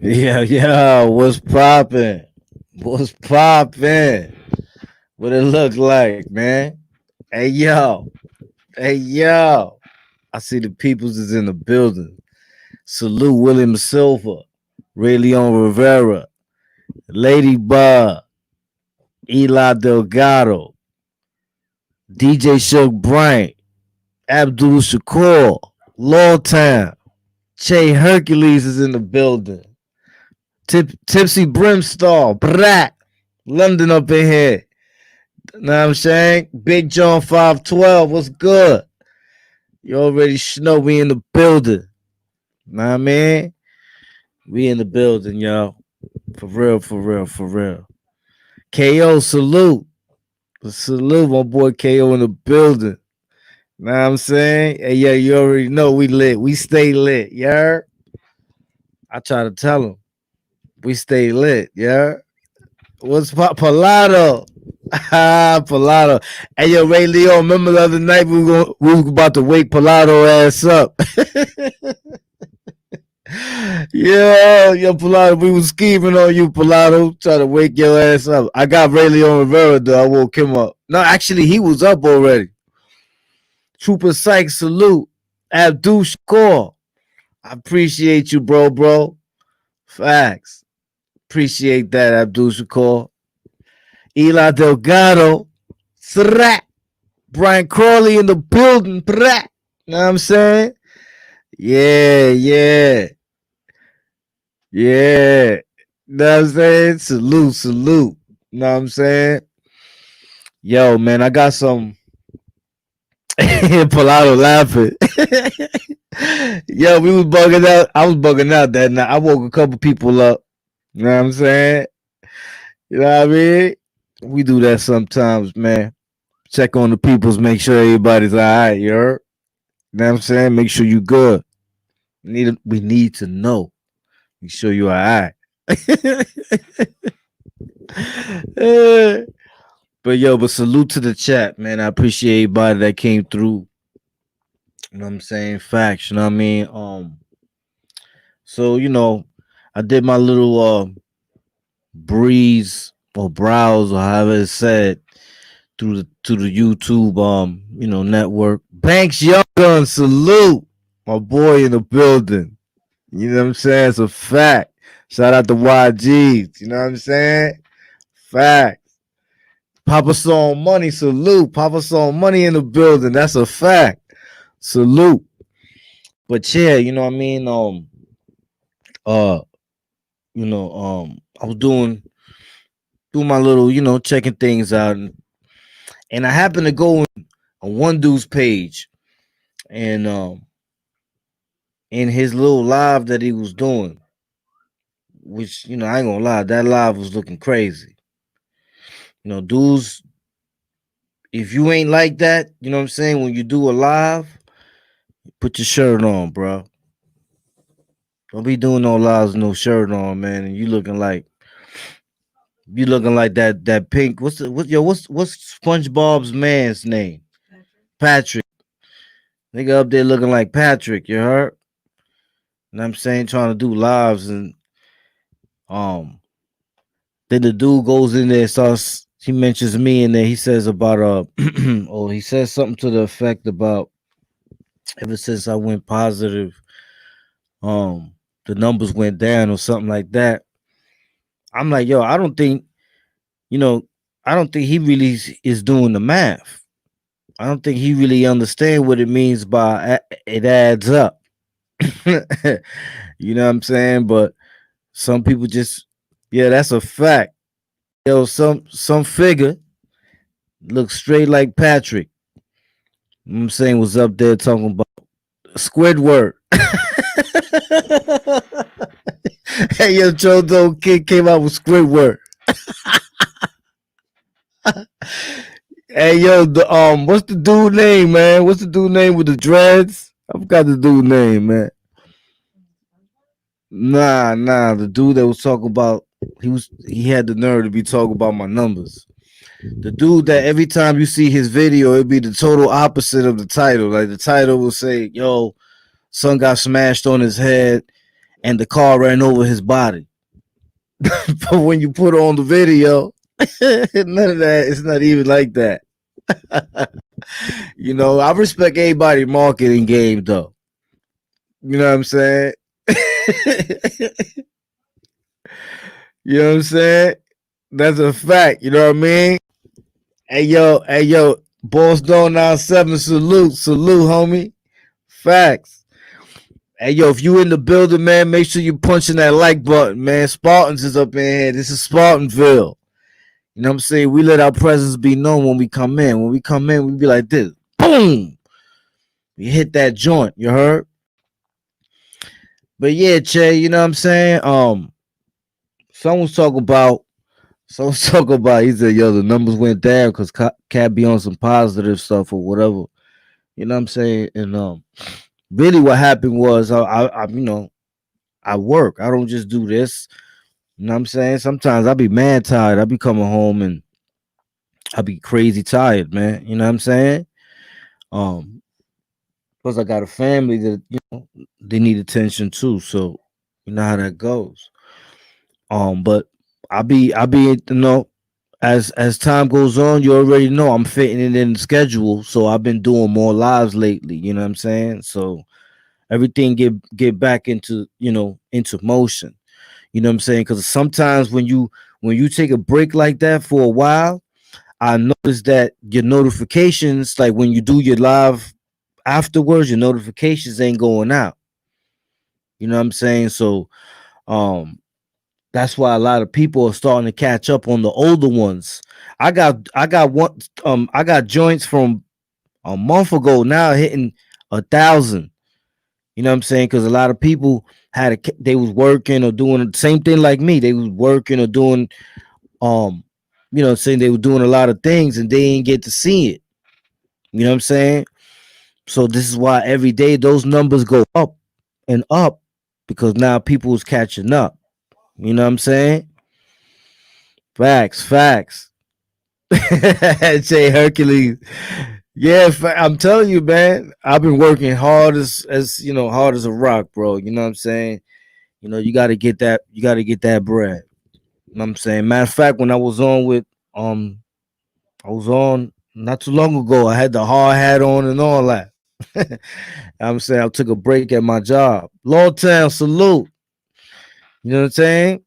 Yeah, what's poppin'? What's poppin'? What it look like, man? Hey, yo. Hey, yo. I see the peoples is in the building. Salute William Silva, Ray Leon Rivera, Ladybug, Eli Delgado, DJ Shook Bryant, Abdul Shakur, Lawtown, Che Hercules is in the building. Tipsy Brimstone, Brat, London up in here. Know what I'm saying? Big John 512, what's good? You already know we in the building. Know what I mean? We in the building, y'all. For real, for real, for real. KO, salute. Salute, my boy KO in the building. Know what I'm saying? Hey, yeah, you already know we lit. We stay lit, yeah? I try to tell him. We stay lit, yeah? What's Palato? Palato. Hey, yo, Ray Leo, remember the other night we was about to wake Palato ass up. Yo, Palato, we was scheming on you, Palato, trying to wake your ass up. I got Ray Leo Rivera, though. I woke him up. No, actually, he was up already. Trooper Psych, salute. Abdul Shakur. I appreciate you, bro. Facts. Appreciate that, Abdul Shakur. Eli Delgado. Thrat. Brian Crawley in the building. Thrat. Know what I'm saying? Yeah. Know what I'm saying? Salute. Know what I'm saying? Yo, man, I got some. Palato laughing. Yo, we was bugging out. I was bugging out that night. I woke a couple people up. You know what I'm saying? You know what I mean? We do that sometimes, man. Check on the peoples, make sure everybody's all right, you heard? You know what I'm saying? Make sure you good. We need to know. Make sure you all right. But salute to the chat, man. I appreciate everybody that came through. You know what I'm saying? Facts, you know what I mean? So, I did my little breeze or browse or however it's said through the YouTube network. Banks Young Gun, salute. My boy in the building. You know what I'm saying? It's a fact. Shout out to YGs. You know what I'm saying? Fact. Papa Song Money, salute. Papa Song Money in the building. That's a fact. Salute. But yeah, you know what I mean? Uh, I was doing my little, checking things out, and I happened to go on one dude's page, and in his little live that he was doing, which I ain't gonna lie, that live was looking crazy. Dudes, if you ain't like that, you know what I'm saying, when you do a live, put your shirt on, bro. Don't be doing no lives with no shirt on, man, and you looking like that pink. What's SpongeBob's man's name? Patrick. Nigga up there looking like Patrick, you heard? And I'm saying, trying to do lives, and then the dude goes in there, starts, he mentions me in there. He says about he says something to the effect about, ever since I went positive, the numbers went down or something like that. I'm like, yo, I don't think he really is doing the math. I don't think he really understand what it means by it adds up. You know what I'm saying? But some people just, yeah, that's a fact. Yo, some figure looks straight like Patrick. You know what I'm saying, was up there talking about Squidward. Hey, yo, Chodo Kid came out with Squidward. Hey, yo, what's the dude name, man? What's the dude name with the dreads? I forgot the dude name, man. Nah, the dude that was talking about, he had the nerve to be talking about my numbers. The dude that every time you see his video, it'd be the total opposite of the title. Like the title will say, "Yo, son got smashed on his head, and the car ran over his body." But when you put on the video, none of that. It's not even like that. I respect everybody marketing game though. You know what I'm saying? You know what I'm saying? That's a fact. You know what I mean? Hey yo, Boss Dog 97, salute, homie. Facts. Hey yo, if you in the building, man, make sure you punching that like button, man. Spartans is up in here. This is Spartanville. You know what I'm saying? We let our presence be known when we come in. When we come in, we be like this. Boom! We hit that joint, you heard? But yeah, Che, you know what I'm saying? Someone's talking about he said, yo, the numbers went down because Cat be on some positive stuff or whatever. You know what I'm saying? And really what happened was I work. I don't just do this. You know what I'm saying? Sometimes I be mad tired. I be coming home and I be crazy tired, man. You know what I'm saying? Um, Plus I got a family that they need attention too. So you know how that goes. But I be as time goes on, you already know I'm fitting it in the schedule. So I've been doing more lives lately. You know what I'm saying? So everything get back into motion. You know what I'm saying? Because sometimes when you take a break like that for a while, I notice that your notifications, like when you do your live afterwards, your notifications ain't going out. You know what I'm saying? So um that's why a lot of people are starting to catch up on the older ones. I got joints from a month ago now hitting 1,000. You know what I'm saying? Because a lot of people they was working or doing the same thing like me. They was working or doing um saying they were doing a lot of things and they didn't get to see it. You know what I'm saying? So this is why every day those numbers go up and up because now people is catching up. You know what I'm saying? Facts. Say Hercules. Yeah, I'm telling you, man. I've been working hard as hard as a rock, bro. You know what I'm saying? You got to get that. You got to get that bread. You know what I'm saying? Matter of fact, when um, I was on not too long ago. I had the hard hat on and all that. I'm saying I took a break at my job. Lawtown, salute. You know what I'm saying?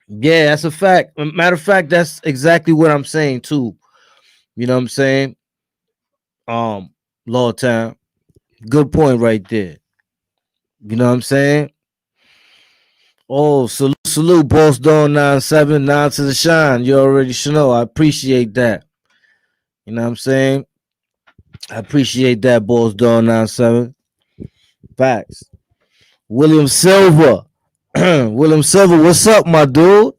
Yeah, that's a fact. Matter of fact, that's exactly what I'm saying too. You know what I'm saying? Um, Lawtown. Good point right there. You know what I'm saying? Oh, salute, Boss Dawn 97, 9 to the shine. You already should know. I appreciate that. You know what I'm saying? I appreciate that, Boss Dawn 97. Facts. William Silver. William Silver, what's up, my dude?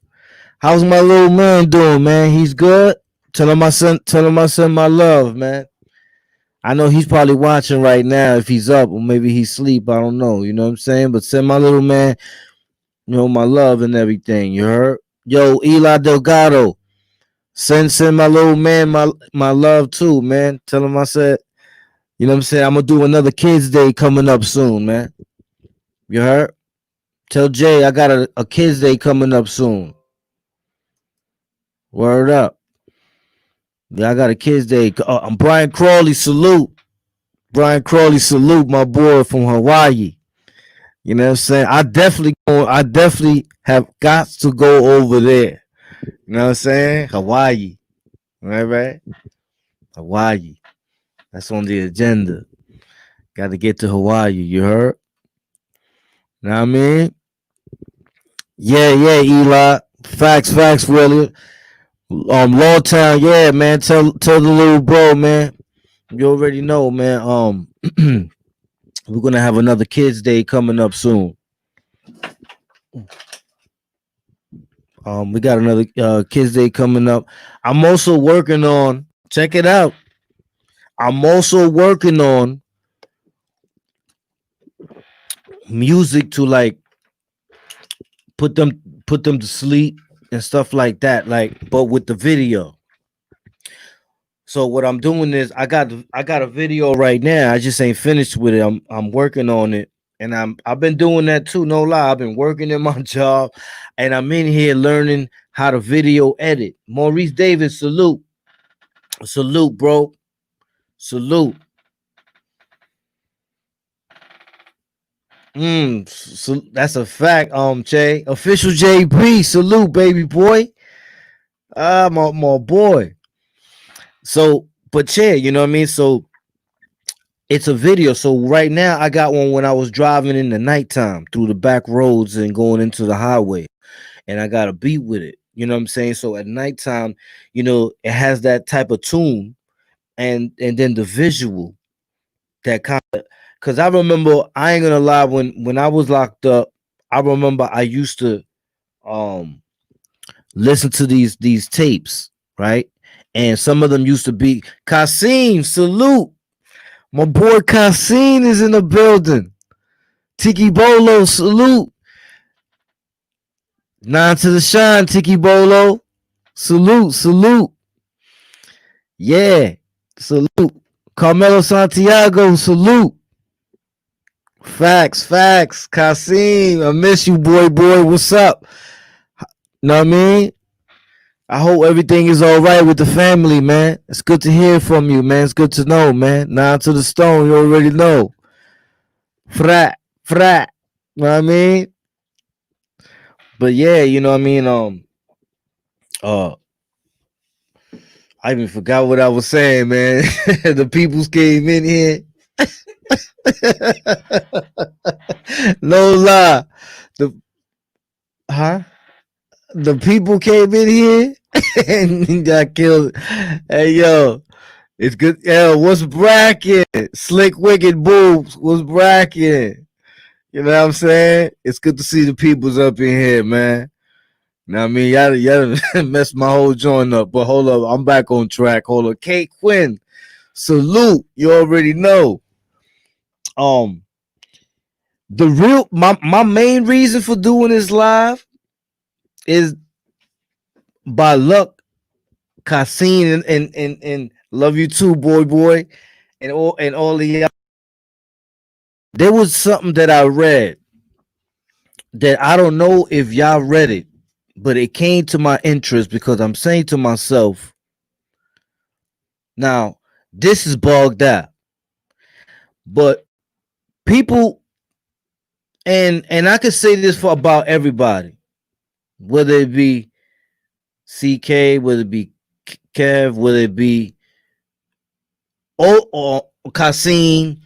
How's my little man doing, man? He's good. Tell him I send my love, man. I know he's probably watching right now if he's up or maybe he's asleep. I don't know. You know what I'm saying? But send my little man, my love and everything. You heard? Yo, Eli Delgado. Send my little man my love too, man. Tell him I said, you know what I'm saying? I'm gonna do another kids day coming up soon, man. You heard? Tell Jay I got a kids day coming up soon. Word up. Yeah, I got a kids day. I'm Brian Crawley, salute. Brian Crawley, salute my boy from Hawaii. You know what I'm saying? I definitely have got to go over there. You know what I'm saying? Hawaii. Right? Hawaii. That's on the agenda. Got to get to Hawaii. You heard? Know what I mean? Yeah, Eli. Facts, William. Lawtown, yeah, man. Tell the little bro, man. You already know, man. We're gonna have another kids day coming up soon. We got another kids day coming up. I'm also working on. Check it out. I'm also working on music to like put them to sleep and stuff like that. Like, but with the video. So what I'm doing is I got a video right now. I just ain't finished with it. I'm working on it. And I've been doing that too, no lie. I've been working in my job and I'm in here learning how to video edit. Maurice Davis, salute. Salute, bro. Salute. So that's a fact, Jay. Official JB, salute, baby boy. Ah, my boy. So, but yeah, you know what I mean? So it's a video. So right now I got one when I was driving in the nighttime through the back roads and going into the highway. And I got a beat with it. You know what I'm saying? So at nighttime, it has that type of tune and then the visual that kind of because I remember I ain't gonna lie, when I was locked up, I remember I used to um listen to these tapes, right? And some of them used to be Kasim, salute. My boy Kasim is in the building. Tiki Bolo, salute. Nine to the shine, Tiki Bolo. Salute, salute. Yeah, salute. Carmelo Santiago, salute. Facts, facts. Kasim, I miss you, boy. What's up? Know what I mean? I hope everything is all right with the family, man. It's good to hear from you, man. It's good to know, man. Nine to the stone, you already know. Frat, frat. Know what I mean? But yeah, you know what I mean? Uh, I even forgot what I was saying, man. The peoples came in here. No lie. The huh? The people came in here and got killed. Hey yo, it's good. Yo, what's bracking? Slick wicked boobs. What's bracking? You know what I'm saying? It's good to see the peoples up in here, man. You know what I mean? Y'all messed my whole joint up. But hold up, I'm back on track. Hold up. Kate Quinn, salute. You already know. Um, my main reason for doing this live is by luck. Cassine and love you too, boy, and all of y'all. There was something that I read that I don't know if y'all read it, but it came to my interest because I'm saying to myself, now this is bogged out, but people and I could say this for about everybody, whether it be CK, whether it be Kev, whether it be or Cassine,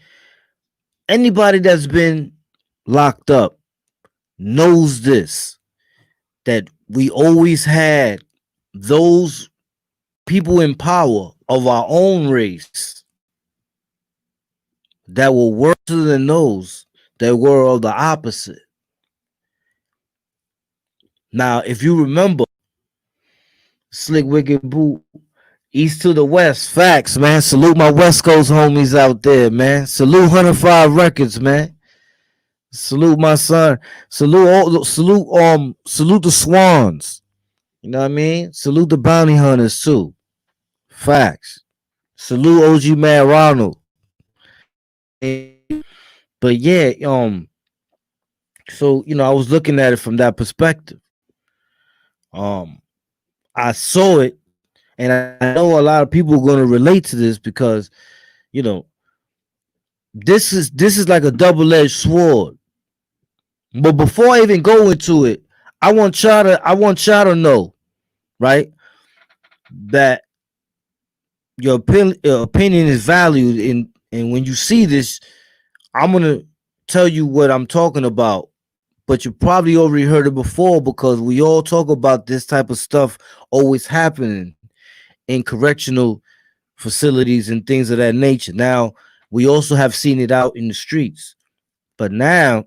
anybody that's been locked up knows this, that we always had those people in power of our own race that were worse than those that were of the opposite. Now, if you remember, Slick Wicked Boot, east to the west, facts, man. Salute my West Coast homies out there, man. Salute 105 Records, man. Salute my son. Salute the Swans. You know what I mean? Salute the Bounty Hunters too. Facts. Salute OG Man Ronald. But yeah, so I was looking at it from that perspective. Um, I saw it, and I know a lot of people are going to relate to this because you know this is like a double-edged sword. But before I even go into it, I want y'all to know, right, that your opinion is valued, and when you see this, I'm gonna tell you what I'm talking about. But you probably already heard it before because we all talk about this type of stuff always happening in correctional facilities and things of that nature. Now, we also have seen it out in the streets, but now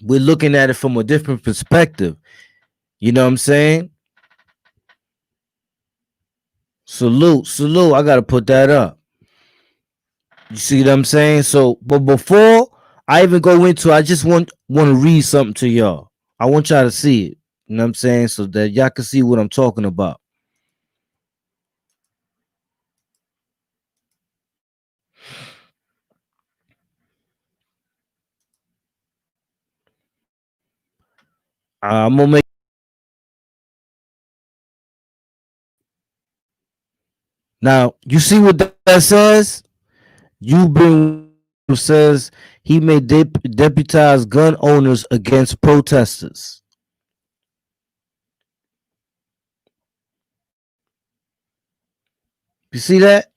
we're looking at it from a different perspective. You know what I'm saying? Salute, salute. I gotta put that up. You see what I'm saying? So, but before I even go into, I just want to read something to y'all. I want y'all to see it. You know what I'm saying? So that y'all can see what I'm talking about. I'm gonna make now. You see what that says? You bring says he may deputize gun owners against protesters. You see that?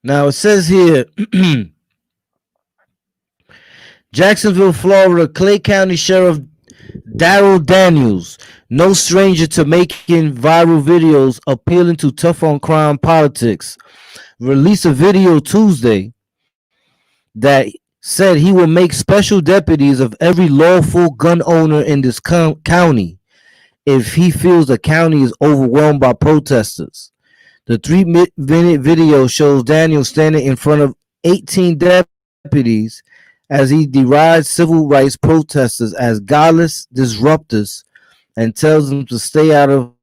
Now it says here Jacksonville, Florida, Clay County Sheriff Daryl Daniels, no stranger to making viral videos appealing to tough on crime politics, released a video Tuesday that said he will make special deputies of every lawful gun owner in this county if he feels the county is overwhelmed by protesters. The 3-minute video shows Daniel standing in front of 18 deputies as he derides civil rights protesters as godless disruptors and tells them to stay out of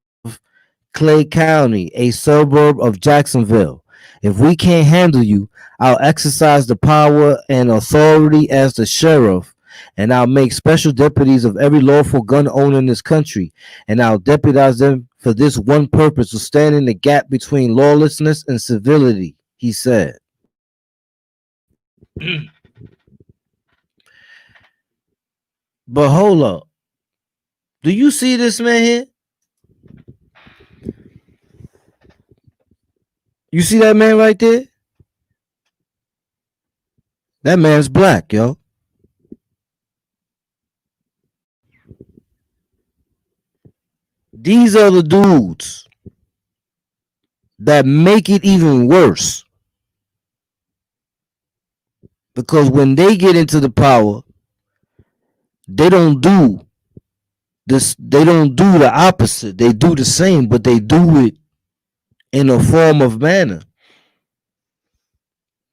Clay County, a suburb of Jacksonville. If we can't handle you, I'll exercise the power and authority as the sheriff, and I'll make special deputies of every lawful gun owner in this country, and I'll deputize them for this one purpose to stand in the gap between lawlessness and civility, he said. But hold up. Do you see this man here? You see that man right there? That man's black, yo. These are the dudes that make it even worse. Because when they get into the power, they don't do this, they don't do the opposite. They do the same, but they do it in a form of manner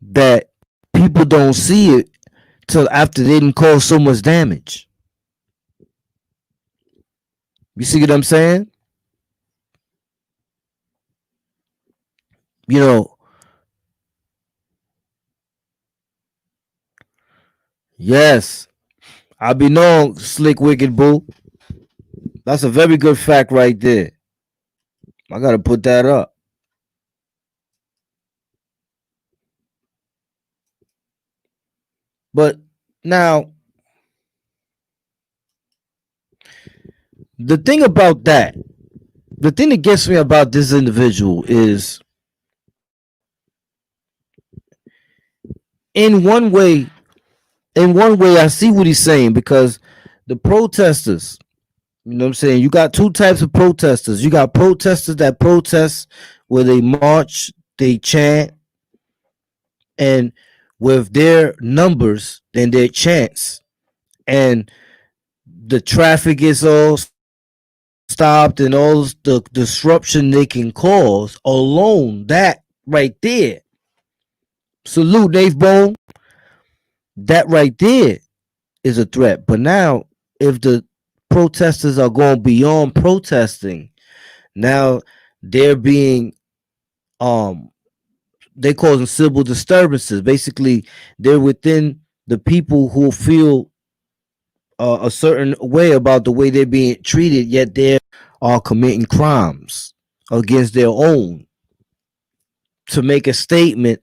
that people don't see it till after they didn't cause so much damage. You see what I'm saying? You know, yes, I be known, slick wicked boo. That's a very good fact right there. I gotta put that up. But now, the thing about that, the thing that gets me about this individual is, in one way, I see what he's saying because the protesters, you know what I'm saying? You got two types of protesters. You got protesters that protest where they march, they chant, and with their numbers and their chants, and the traffic is all stopped and all the disruption they can cause alone, that right there. Salute Dave Bone. That right there is a threat. But now, if the protesters are going beyond protesting, now they're being they causing civil disturbances. Basically, they're within the people who feel a certain way about the way they're being treated, yet they are committing crimes against their own to make a statement.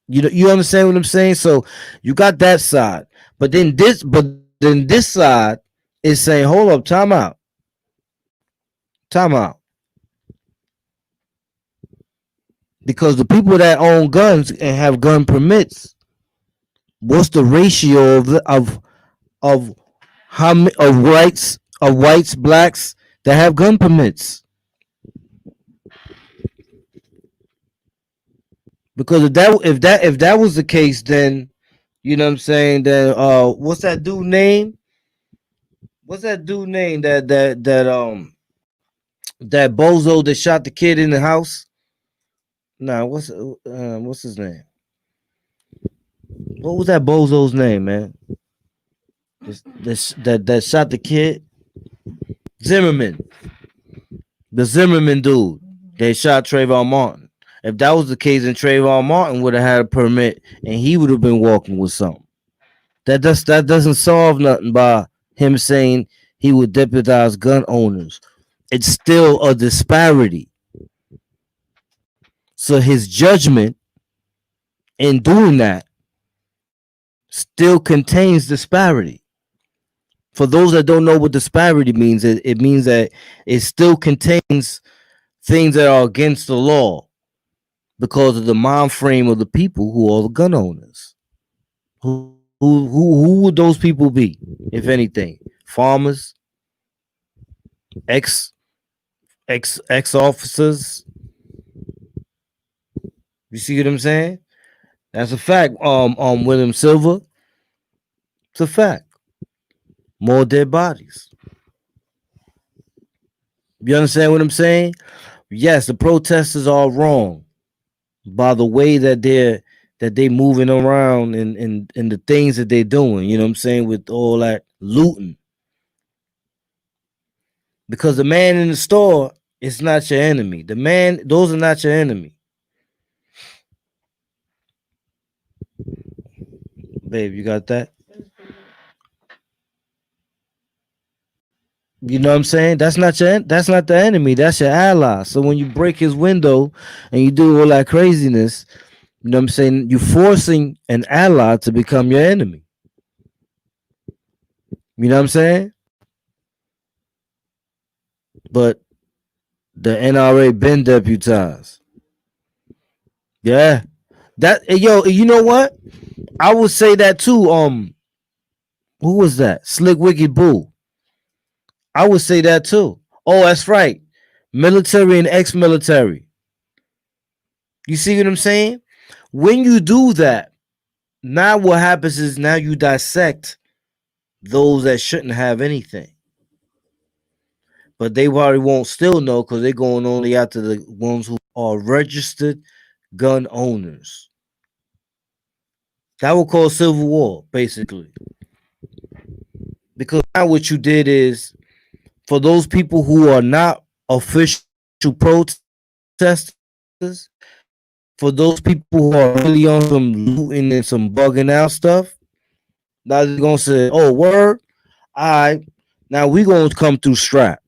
You understand what I'm saying? So you got that side, but then this side is saying, hold up, time out, time out. Because the people that own guns and have gun permits, what's the ratio of how many of whites, blacks that have gun permits? Because if that was the case, then you know what I'm saying. Then what's that dude name? What's that dude name that bozo that shot the kid in the house? Nah, what's his name? What was that bozo's name, man? That shot the kid? Zimmerman. The Zimmerman dude. They shot Trayvon Martin. If that was the case, then Trayvon Martin would have had a permit and he would have been walking with something. That doesn't solve nothing by him saying he would deputize gun owners. It's still a disparity. So his judgment in doing that still contains disparity. For those that don't know what disparity means, it means that it still contains things that are against the law because of the mind frame of the people who are the gun owners. Who would those people be, if anything? Farmers, ex ex officers. You see what I'm saying? That's a fact. William Silver. It's a fact. More dead bodies. You understand what I'm saying? Yes, the protesters are wrong by the way that they moving around and the things that they're doing. You know what I'm saying, with all that looting. Because the man in the store is not your enemy. Those are not your enemy, babe. You got that? You know what I'm saying? That's not the enemy. That's your ally. So when you break his window and you do all that craziness, you know what I'm saying? You're forcing an ally to become your enemy. You know what I'm saying? But the NRA been deputized. Yeah. Yo, you know what? I would say that too. Who was that? Slick Wicked Boo. I would say that too. Oh, that's right. Military and ex-military. You see what I'm saying? When you do that, now what happens is now you dissect those that shouldn't have anything. But they probably won't still know because they're going only after the ones who are registered gun owners. That will cause civil war, basically. Because now what you did is, for those people who are not official protesters, for those people who are really on some looting and some bugging out stuff, now they're gonna say, "Oh, word, all right, now we gonna come through strap."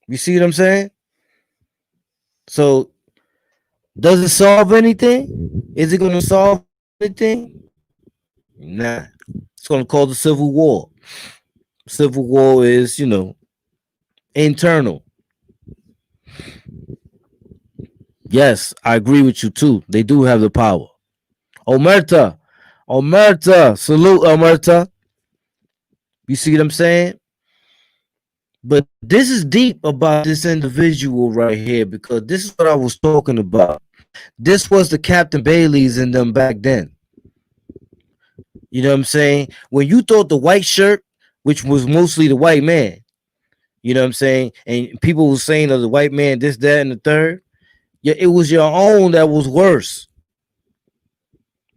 You see what I'm saying? So, does it solve anything? Is it gonna solve anything? Nah. It's gonna cause a civil war. Civil war is, internal. Yes, I agree with you too. They do have the power. Omerta, Omerta, salute Omerta. You see what I'm saying? But this is deep about this individual right here because this is what I was talking about. This was the Captain Baileys in them back then. You know what I'm saying? When you thought the white shirt, which was mostly the white man, you know what I'm saying? And people were saying of the white man, this, that, and the third. Yeah, it was your own that was worse.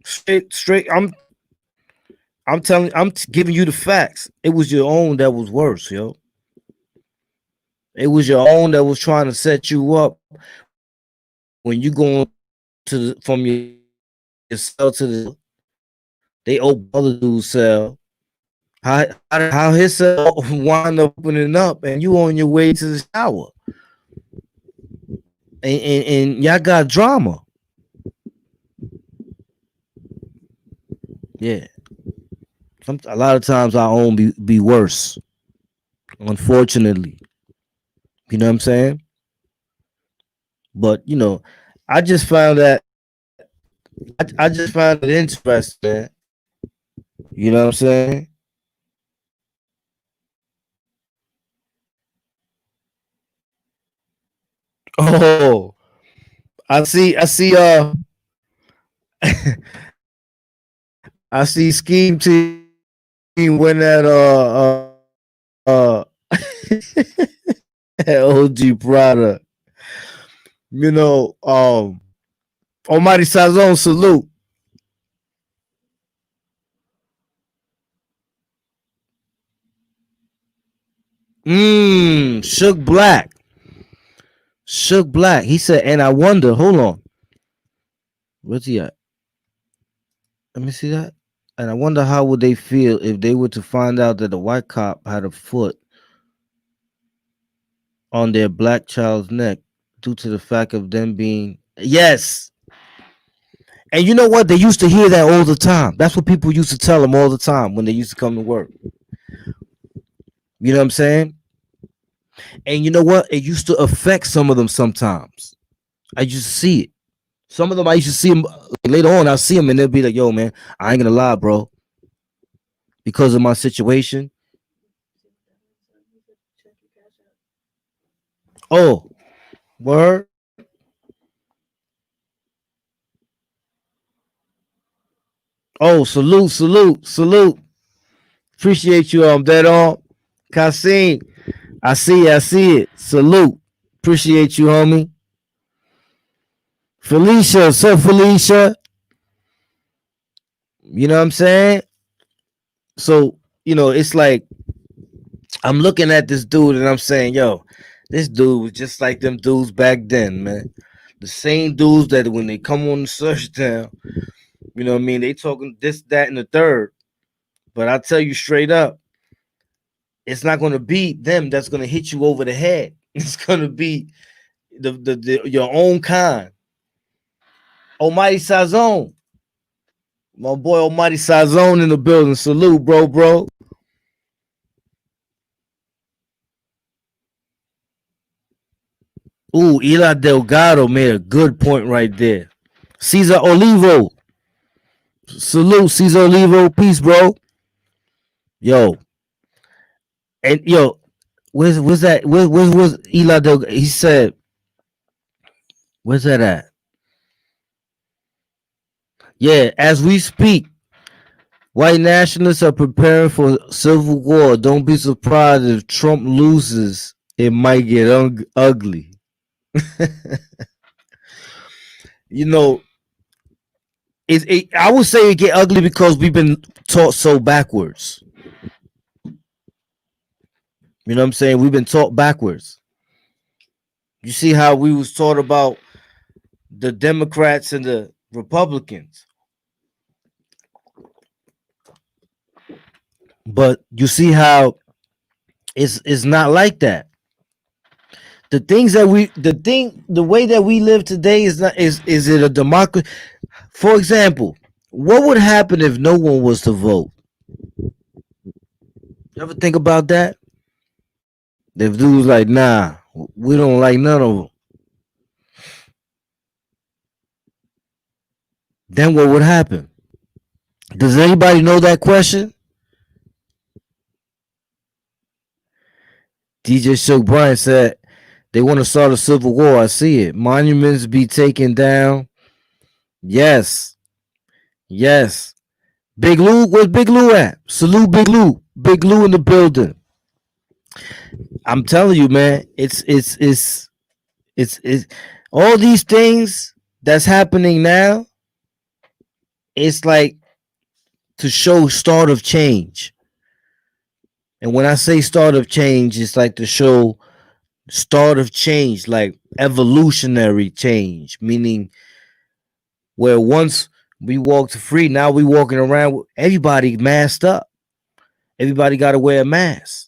Straight. I'm giving you the facts. It was your own that was worse, yo. It was your own that was trying to set you up when you going from your cell to they open other dude's cell. How his cell wind up opening up and you on your way to the shower. And y'all got drama. Yeah. A lot of times our own be worse. Unfortunately. You know what I'm saying? But I just found that I just found it interesting. You know what I'm saying? Oh, I see I see Scheme Team win that OG product. Almighty Sazon salute. Shook Black. Shook Black. He said, and I wonder, hold on. Where's he at? Let me see that. And I wonder how would they feel if they were to find out that a white cop had a foot on their black child's neck due to the fact of them being yes. And you know what? They used to hear that all the time. That's what people used to tell them all the time when they used to come to work. You know what I'm saying? And you know what? It used to affect some of them sometimes. I used to see it. Some of them I used to see them later on. I'll see them and they'll be like, "Yo, man, I ain't gonna lie, bro. Because of my situation." Oh, word. Oh, salute, salute, salute. Appreciate you, dead on. Kasim, I see it, I see it. Salute. Appreciate you, homie. Felicia, what's up, Felicia? You know what I'm saying? So, it's like I'm looking at this dude and I'm saying, yo, this dude was just like them dudes back then, man. The same dudes that when they come on the search down, you know what I mean? They talking this, that, and the third. But I tell you straight up, it's not gonna be them that's gonna hit you over the head. It's gonna be the your own kind. Almighty Sazone. My boy Almighty Sazone in the building. Salute, bro. Ooh, Eli Delgado made a good point right there. Cesar Olivo. Salute, Cesar Olivo. Peace, bro. Yo. And yo, where's that? Where's Eli Delgado? He said, where's that at? Yeah, as we speak, white nationalists are preparing for civil war. Don't be surprised if Trump loses. It might get ugly. You know, I would say it get ugly because we've been taught so backwards. You know what I'm saying? We've been taught backwards. You see how we was taught about the Democrats and the Republicans. But you see how it's not like that. The way that we live today is not is it a democracy? For example, what would happen if no one was to vote? You ever think about that? If dudes like, nah, we don't like none of them, then what would happen? Does anybody know that question? DJ Shook Bryant said they want to start a civil war. I see it. Monuments be taken down. Yes, yes. Big Lou, where's Big Lou at? Salute Big Lou. Big Lou in the building. I'm telling you, man, it's all these things that's happening now. It's like to show start of change. And when I say start of change, it's like to show start of change, like evolutionary change, meaning where once we walked free, now we walking around, everybody masked up. Everybody got to wear a mask.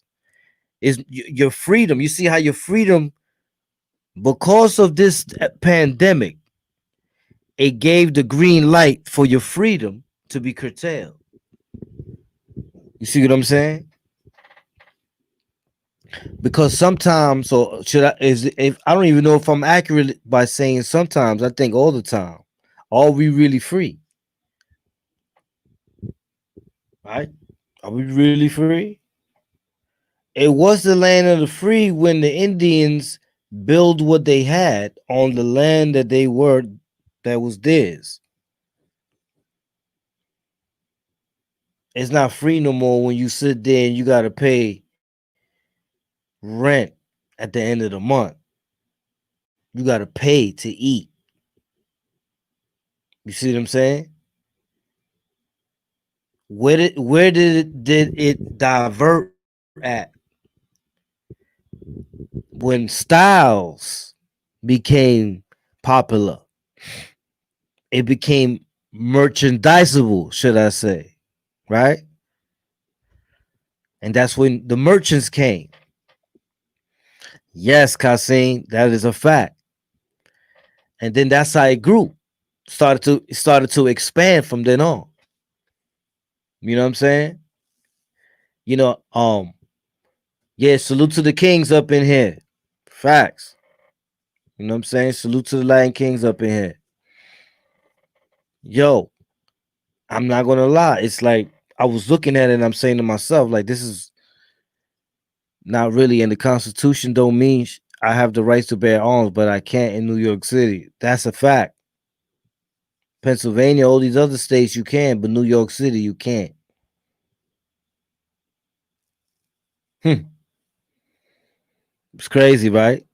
Is your freedom. You see how your freedom, because of this pandemic, it gave the green light for your freedom to be curtailed. You see what I'm saying? Because sometimes, or should I? Is if I don't even know if I'm accurate by saying sometimes. I think all the time. Are we really free? Right? Are we really free? It was the land of the free when the Indians built what they had on the land that was theirs. It's not free no more when you sit there and you got to pay rent at the end of the month. You got to pay to eat. You see what I'm saying? Where did it divert at? when styles became popular, it became merchandisable, should I say, right? And that's when the merchants came. Yes, Kasim, that is a fact. And then that's how it grew. Started to expand from then on. You know what I'm saying? You know, yeah, salute to the kings up in here. Facts. You know what I'm saying? Salute to the Latin kings up in here. Yo, I'm not gonna lie. It's like I was looking at it and I'm saying to myself, like, this is not really in the Constitution, don't mean I have the rights to bear arms, but I can't in New York City. That's a fact. Pennsylvania, all these other states you can, but New York City you can't. Hmm. It's crazy, right?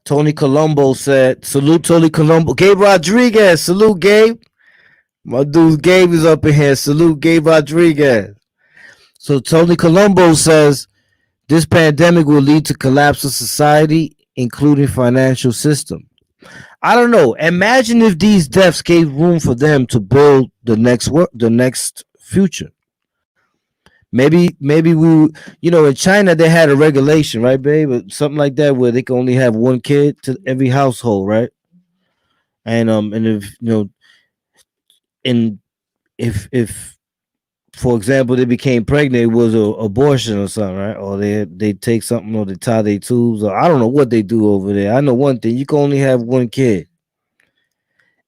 Tony Colombo said, salute Tony Colombo. Gabe Rodriguez, salute Gabe. My dude Gabe is up in here. Salute Gabe Rodriguez. So Tony Colombo says this pandemic will lead to collapse of society, including financial system. I don't know. Imagine if these deaths gave room for them to build the next work, the next future. Maybe we, in China they had a regulation, right, babe? Something like that where they can only have one kid to every household, right? And if and if for example they became pregnant, it was a abortion or something, right? Or they take something or they tie their tubes, or I don't know what they do over there. I know one thing: you can only have one kid.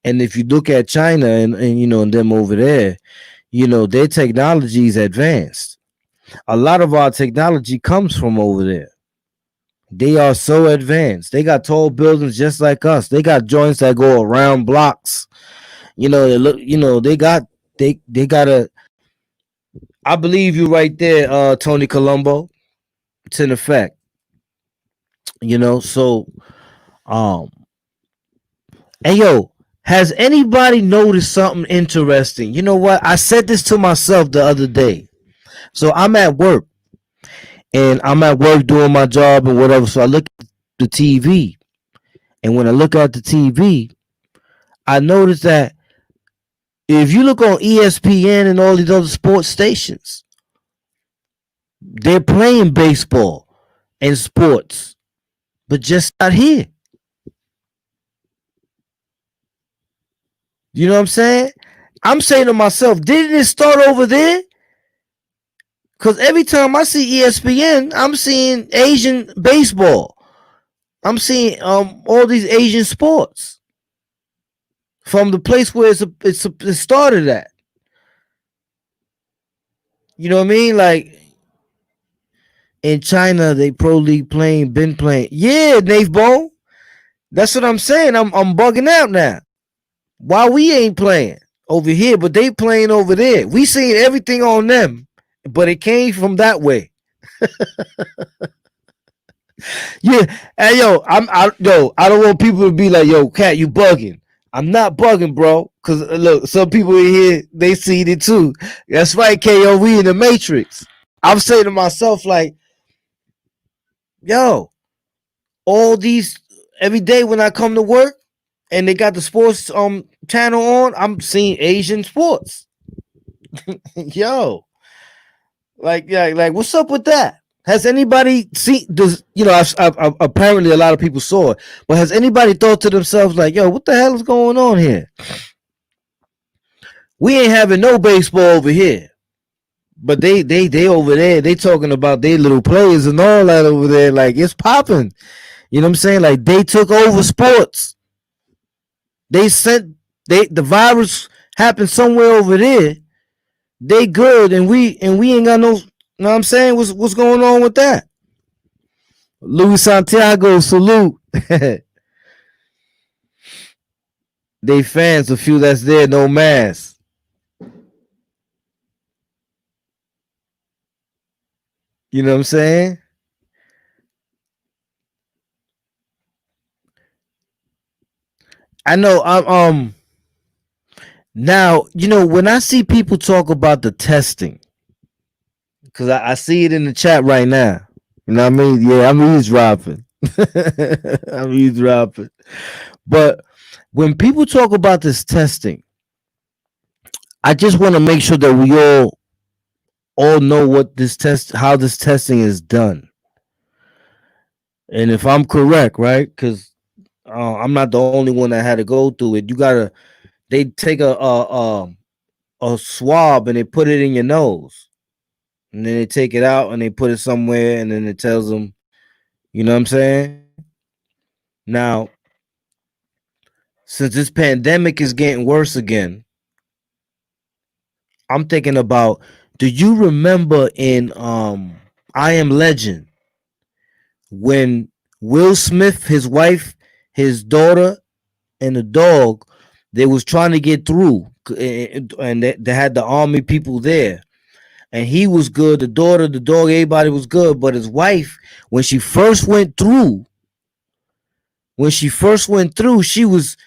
And if you look at China and and them over there, their technology is advanced. A lot of our technology comes from over there. They are so advanced. They got tall buildings just like us. They got joints that go around blocks. They look. They got a. I believe you right there, Tony Colombo. It's in effect. So um, and yo, has anybody noticed something interesting? You know what? I said this to myself the other day. So I'm at work and I'm at work doing my job and whatever. So I look at the TV, and when I look at the TV, I notice that if you look on ESPN and all these other sports stations, they're playing baseball and sports, but just not here. You know what I'm saying? I'm saying to myself, didn't it start over there? Because every time I see ESPN, I'm seeing Asian baseball. I'm seeing all these Asian sports from the place where it started at. You know what I mean? Like in China, they pro league playing, been playing. Yeah, Nate Bone. That's what I'm saying. I'm bugging out now. Why we ain't playing over here, but they playing over there? We seen everything on them, but it came from that way. Yeah, hey I don't want people to be like, yo, Cat, you bugging. I'm not bugging, bro. Cause look, some people in here they seen it too. That's right, KO. We in the Matrix. I'm saying to myself like, yo, all these every day when I come to work and they got the sports channel on, I'm seeing Asian sports. Yo, like yeah, like what's up with that? Has anybody seen? Does apparently a lot of people saw it, but has anybody thought to themselves like, "Yo, what the hell is going on here? We ain't having no baseball over here, but they over there. They talking about their little players and all that over there. Like it's popping. You know what I'm saying? Like they took over sports. They sent the virus happened somewhere over there. They good, and we ain't got no. You know what I'm saying? What's going on with that? Luis Santiago, salute. They fans, a few that's there, no mask. You know what I'm saying? I know. I'm now. When I see people talk about the testing, Cause I see it in the chat right now. You know what I mean? Yeah, I'm eavesdropping. I'm eavesdropping. But when people talk about this testing, I just want to make sure that we all know what this test, how this testing is done, and if I'm correct, right? Because I'm not the only one that had to go through it. You gotta, they take a swab and they put it in your nose, and then they take it out and they put it somewhere, and then it tells them, you know what I'm saying? Now, since this pandemic is getting worse again, I'm thinking about, do you remember in I Am Legend when Will Smith, his wife, his daughter, and the dog, they was trying to get through, and they had the army people there, and he was good. The daughter, the dog, everybody was good, but his wife, when she first went through, she was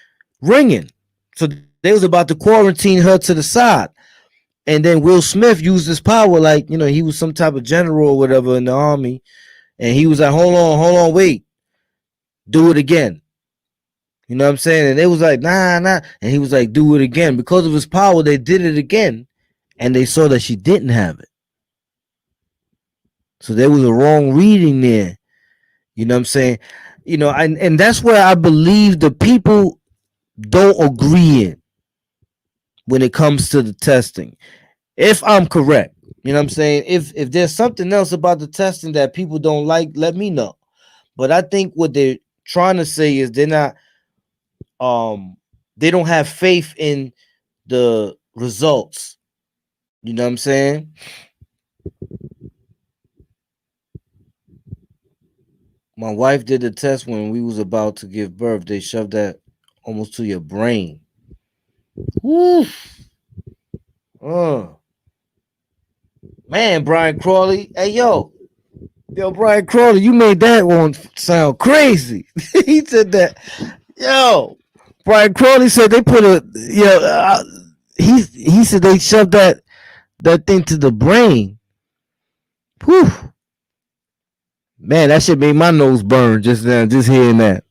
ringing. So they was about to quarantine her to the side. And then Will Smith used his power, like, he was some type of general or whatever in the army. And he was like, hold on, wait, do it again. You know what I'm saying? And they was like, nah, nah. And he was like, do it again. Because of his power, they did it again. And they saw that she didn't have it. So there was a wrong reading there. You know what I'm saying? And that's where I believe the people don't agree in when it comes to the testing. If I'm correct, you know what I'm saying? If there's something else about the testing that people don't like, let me know. But I think what they're trying to say is um they don't have faith in the results. You know what I'm saying? My wife did the test when we was about to give birth. They shoved that almost to your brain. Woo. Uh. Man, Brian Crawley. Hey, yo, Brian Crawley, you made that one sound crazy. He said that. Yo, Brian Crawley said they put he said they shoved that thing to the brain. Whew. Man, that shit made my nose burn just now, just hearing that.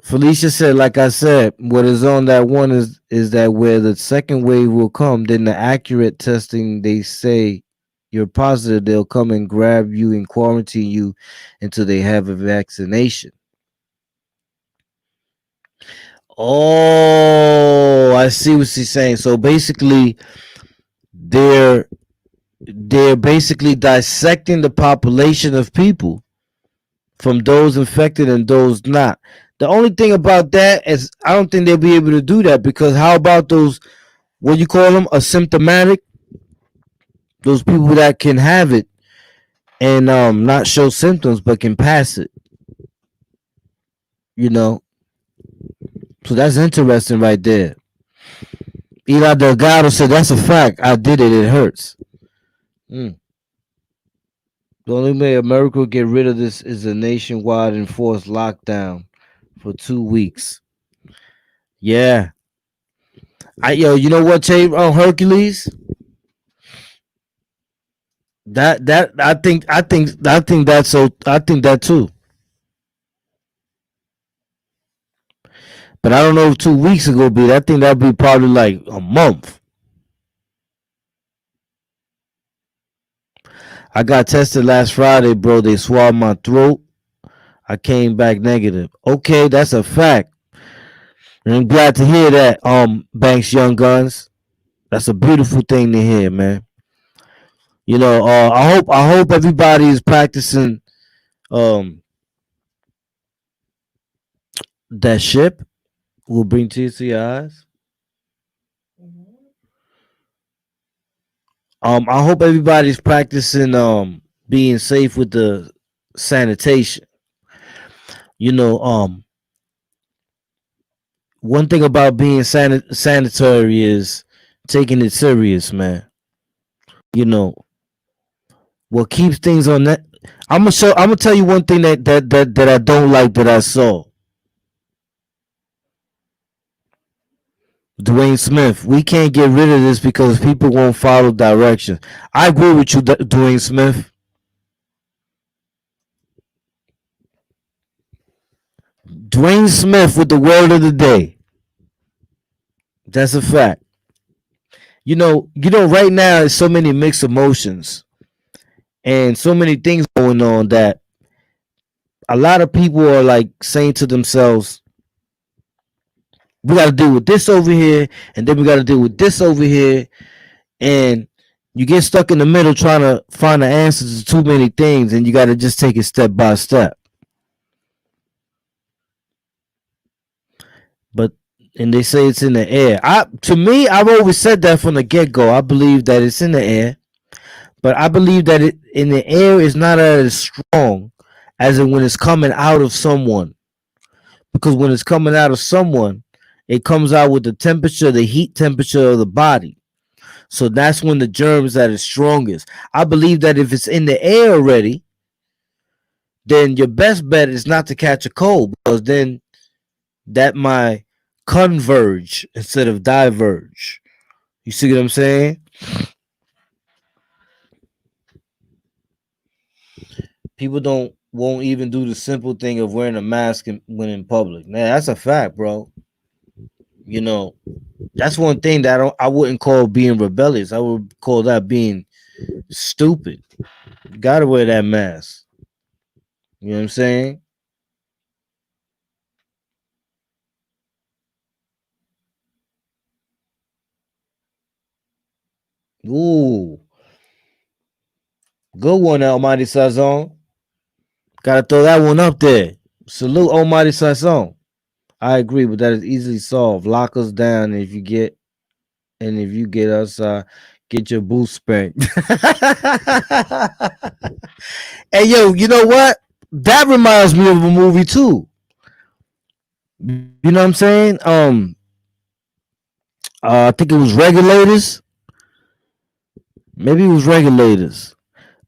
Felicia said, like I said, what is on that one is that where the second wave will come, then the accurate testing they say you're positive, they'll come and grab you and quarantine you until they have a vaccination. Oh, I see what she's saying. So basically, they're they're basically dissecting the population of people from those infected and those not. The only thing about that is I don't think they'll be able to do that, because how about those, what you call them, asymptomatic, those people that can have it and not show symptoms but can pass it, you know? So that's interesting right there. Eli Delgado said that's a fact. I did it. It hurts. Mm. The only way America will get rid of this is a nationwide enforced lockdown for 2 weeks. Yeah. You know what, Jay, Hercules? That I think that's so. I think that too. But I don't know if 2 weeks ago be. I think that'd be probably like a month. I got tested last Friday, bro. They swabbed my throat. I came back negative. Okay, that's a fact. And I'm glad to hear that. Banks Young Guns. That's a beautiful thing to hear, man. I hope everybody is practicing um that ship will bring tears to your eyes. I hope everybody's practicing being safe with the sanitation. You know, one thing about being sanitary is taking it serious, man. You know, what keeps things on that. I'm gonna tell you one thing that I don't like that I saw. Dwayne Smith, we can't get rid of this because people won't follow directions. I agree with you, Dwayne Smith. Dwayne Smith with the word of the day. That's a fact. Right now there's so many mixed emotions and so many things going on that a lot of people are like saying to themselves, we got to deal with this over here, and then we got to deal with this over here, and you get stuck in the middle trying to find the answers to too many things, and you got to just take it step by step. But and they say it's in the air. To me, I've always said that from the get go. I believe that it's in the air, but I believe that it in the air is not as strong as in when it's coming out of someone. Because when it's coming out of someone, it comes out with the temperature, the heat temperature of the body. So that's when the germs at its strongest. I believe that if it's in the air already, then your best bet is not to catch a cold because then that might converge instead of diverge. You see what I'm saying? People don't won't even do the simple thing of wearing a mask when in public. Man, that's a fact, bro. You know, that's one thing that I wouldn't call being rebellious. I would call that being stupid. You gotta wear that mask. You know what I'm saying? Ooh, good one, Almighty Sazon. Gotta throw that one up there. Salute Almighty Sazon. I agree, but that is easily solved. Lock us down if you get us get your boots spanked. Hey yo, you know what? That reminds me of a movie too. You know what I'm saying? I think it was Regulators. Maybe it was Regulators.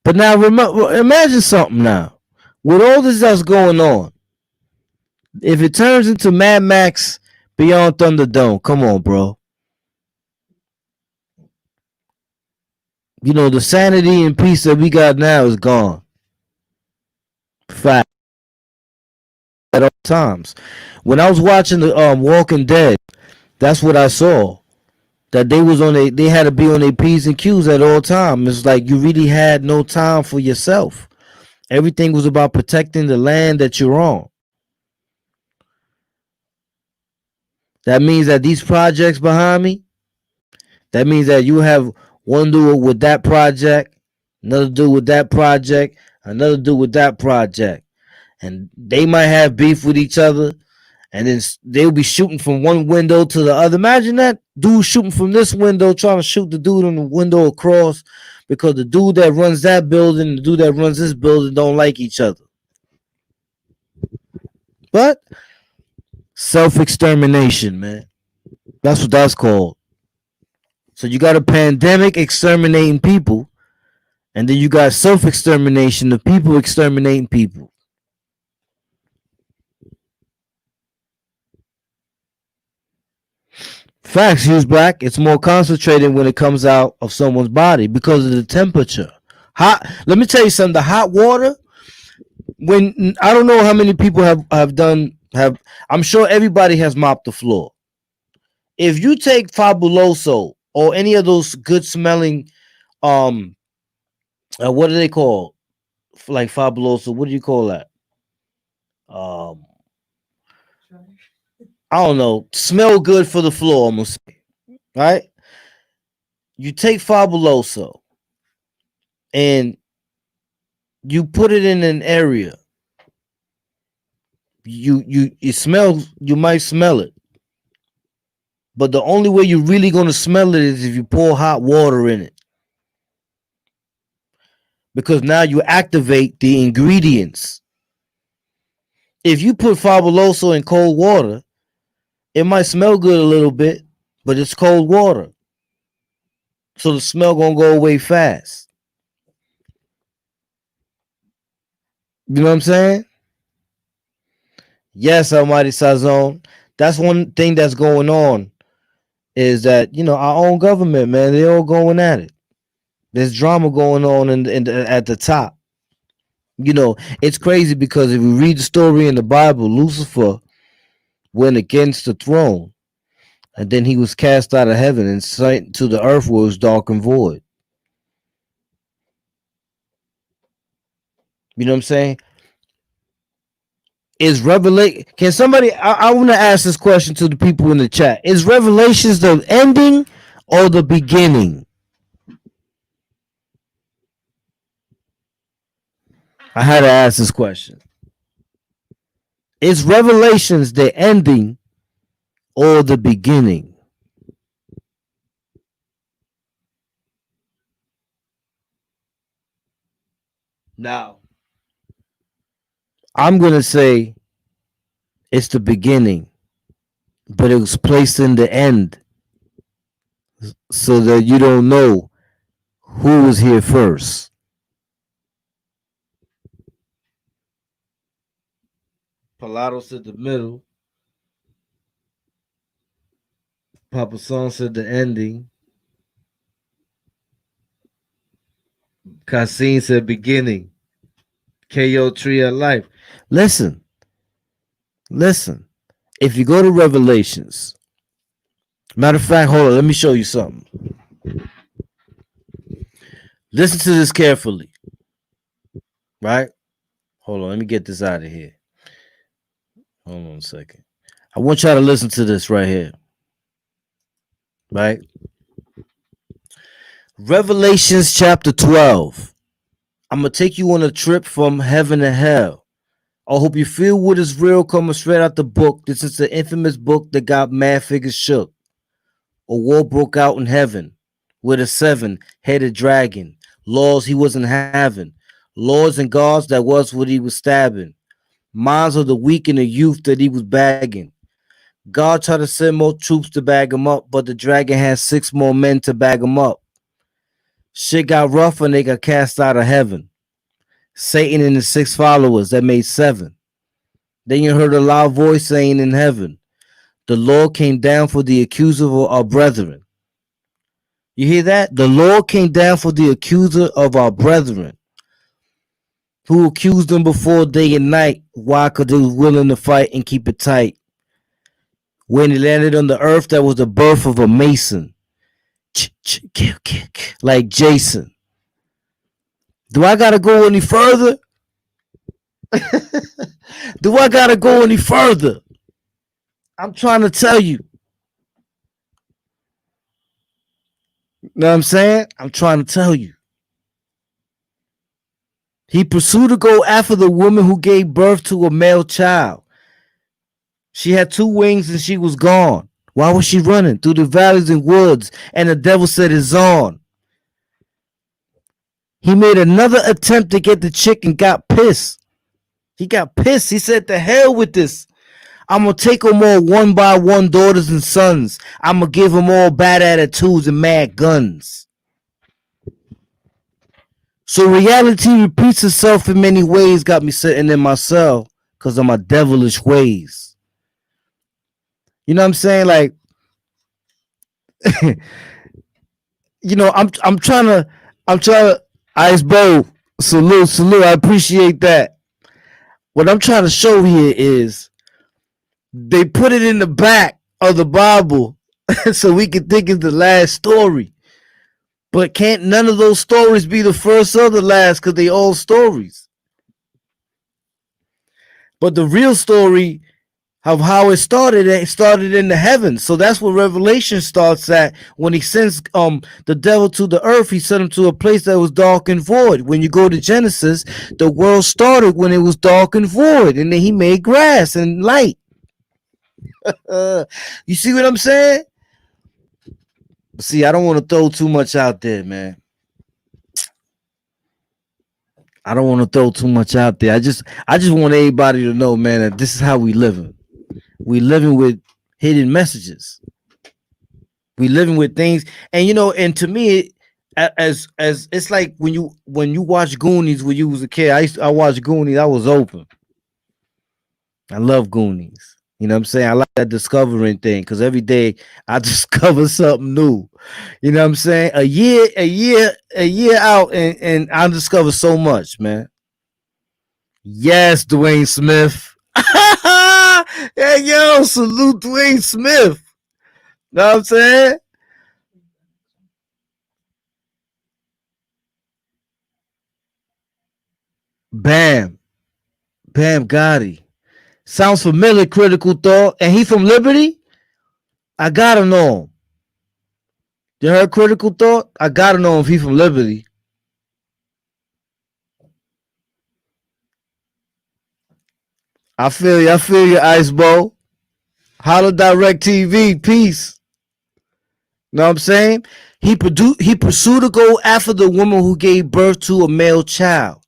But now remember, imagine something now. With all this that's going on, if it turns into Mad Max Beyond Thunderdome, come on, bro. The sanity and peace that we got now is gone. Fact at all times. When I was watching the Walking Dead, that's what I saw. That they had to be on their P's and Q's at all times. It's like you really had no time for yourself. Everything was about protecting the land that you're on. That means that these projects behind me, that means that you have one dude with that project, another dude with that project, another dude with that project. And they might have beef with each other, and then they'll be shooting from one window to the other. Imagine that dude shooting from this window, trying to shoot the dude in the window across, because the dude that runs that building, the dude that runs this building, don't like each other. But self extermination, man. That's what that's called. So you got a pandemic exterminating people, and then you got self extermination of people exterminating people. Facts, use black. It's more concentrated when it comes out of someone's body because of the temperature. Hot. Let me tell you something. The hot water. When I don't know how many people have done have. I'm sure everybody has mopped the floor. If you take Fabuloso or any of those good smelling, um, what do they call like Fabuloso? What do you call that? Um, I don't know. Smell good for the floor. I'm gonna say, right? You take Fabuloso and you put it in an area. It smells. You might smell it, but the only way you're really gonna smell it is if you pour hot water in it, because now you activate the ingredients. If you put Fabuloso in cold water, it might smell good a little bit, but it's cold water, so the smell gonna go away fast. You know what I'm saying? Yes, Almighty Sazon. That's one thing that's going on. is that our own government, man, they all going at it. There's drama going on at the top. It's crazy because if you read the story in the Bible, Lucifer went against the throne, and then he was cast out of heaven and sent to the earth where it was dark and void. You know what I'm saying? Is Revelation? Can somebody? I want to ask this question to the people in the chat. Is Revelations the ending or the beginning? I had to ask this question. Is Revelations the ending or the beginning? Now, I'm gonna say it's the beginning, but it was placed in the end so that you don't know who was here first. Pilato said the middle. Papa Son said the ending. Cassim said beginning. KO Tree of Life. Listen, listen. If you go to Revelations, matter of fact, hold on, let me show you something. Listen to this carefully. Right? Hold on, let me get this out of here. Hold on a second. I want y'all to listen to this right here. Right? Revelations chapter 12. I'm going to take you on a trip from heaven to hell. I hope you feel what is real coming straight out the book. This is the infamous book that got mad figures shook. A war broke out in heaven with a seven-headed dragon. Laws he wasn't having. Lords and gods that was what he was stabbing. Minds of the weak and the youth that he was bagging. God tried to send more troops to bag him up, but the dragon had 6 more men to bag him up. Shit got rough and they got cast out of heaven. Satan and his 6 followers, that made 7. Then you heard a loud voice saying in heaven, the Lord came down for the accuser of our brethren. You hear that? The Lord came down for the accuser of our brethren, who accused them before day and night. Why? Because they was willing to fight and keep it tight. When he landed on the earth, that was the birth of a mason. Like Jason. Do I gotta go any further? Do I gotta go any further? I'm trying to tell you. Know what I'm saying? I'm trying to tell you. He pursued to go after the woman who gave birth to a male child. She had 2 wings and she was gone. Why was she running? Through the valleys and woods, and the devil said it's on. He made another attempt to get the chick and got pissed. He got pissed. He said, to hell with this. I'm going to take them all one by one, daughters and sons. I'm going to give them all bad attitudes and mad guns. So reality repeats itself in many ways, got me sitting in my cell because of my devilish ways. You know what I'm saying? Like, I'm trying to, Ice Bow, salute. I appreciate that. What I'm trying to show here is they put it in the back of the Bible so we can think it's the last story. But can't none of those stories be the first or the last because they all stories. But the real story of how it started in the heavens. So that's where Revelation starts at. When he sends the devil to the earth, he sent him to a place that was dark and void. When you go to Genesis, the world started when it was dark and void, and then he made grass and light. You see what I'm saying? See, I don't want to throw too much out there, man. I don't want to throw too much out there. I just want everybody to know, man, that this is how we living. We living with hidden messages. We living with things, and and to me, as it's like when you watch Goonies when you was a kid. I watched Goonies. I was open. I love Goonies. You know what I'm saying? I like that discovering thing because every day I discover something new. You know what I'm saying? A year out, and I discover so much, man. Yes, Dwayne Smith. Hey, yo, salute Dwayne Smith. Know what I'm saying? Bam. Bam Gotti. Sounds familiar, critical thought. And he from Liberty? I gotta know him. You heard critical thought? I gotta know if he from Liberty. I feel you, Ice Bowl. Holla Direct TV, peace. Know what I'm saying? He pursued to go after the woman who gave birth to a male child.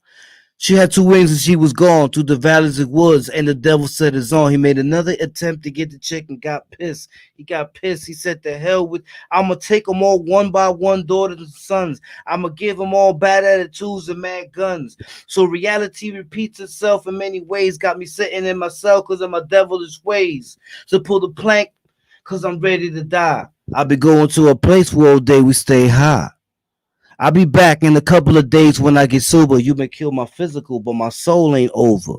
She had two wings and she was gone through the valleys and woods, and the devil set his on. He made another attempt to get the chick and got pissed. He got pissed. He said, "The hell with, I'ma take them all one by one, daughters and sons. I'ma give them all bad attitudes and mad guns." So reality repeats itself in many ways. Got me sitting in my cell because of my devilish ways. So pull the plank because I'm ready to die. I'll be going to a place where all day we stay high. I'll be back in a couple of days when I get sober. You may kill my physical, but my soul ain't over.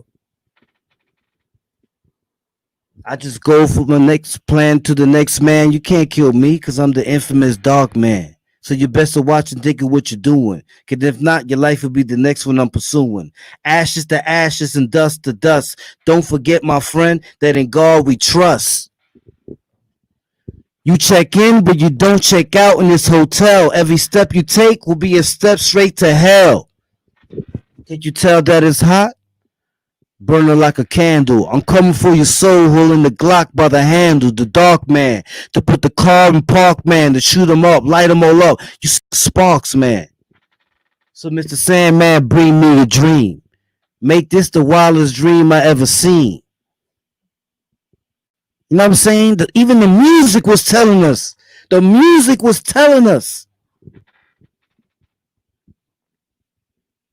I just go from the next plan to the next man. You can't kill me because I'm the infamous dark man. So you best to watch and think of what you're doing. Because if not, your life will be the next one I'm pursuing. Ashes to ashes and dust to dust. Don't forget, my friend, that in God we trust. You check in, but you don't check out in this hotel. Every step you take will be a step straight to hell. Can't you tell that it's hot? Burning like a candle. I'm coming for your soul, holding the Glock by the handle. The dark man, to put the car in park, man, to shoot 'em up, light 'em all up. You sparks, man. So, Mr. Sandman, bring me a dream. Make this the wildest dream I ever seen. You know what I'm saying? Even the music was telling us. The music was telling us.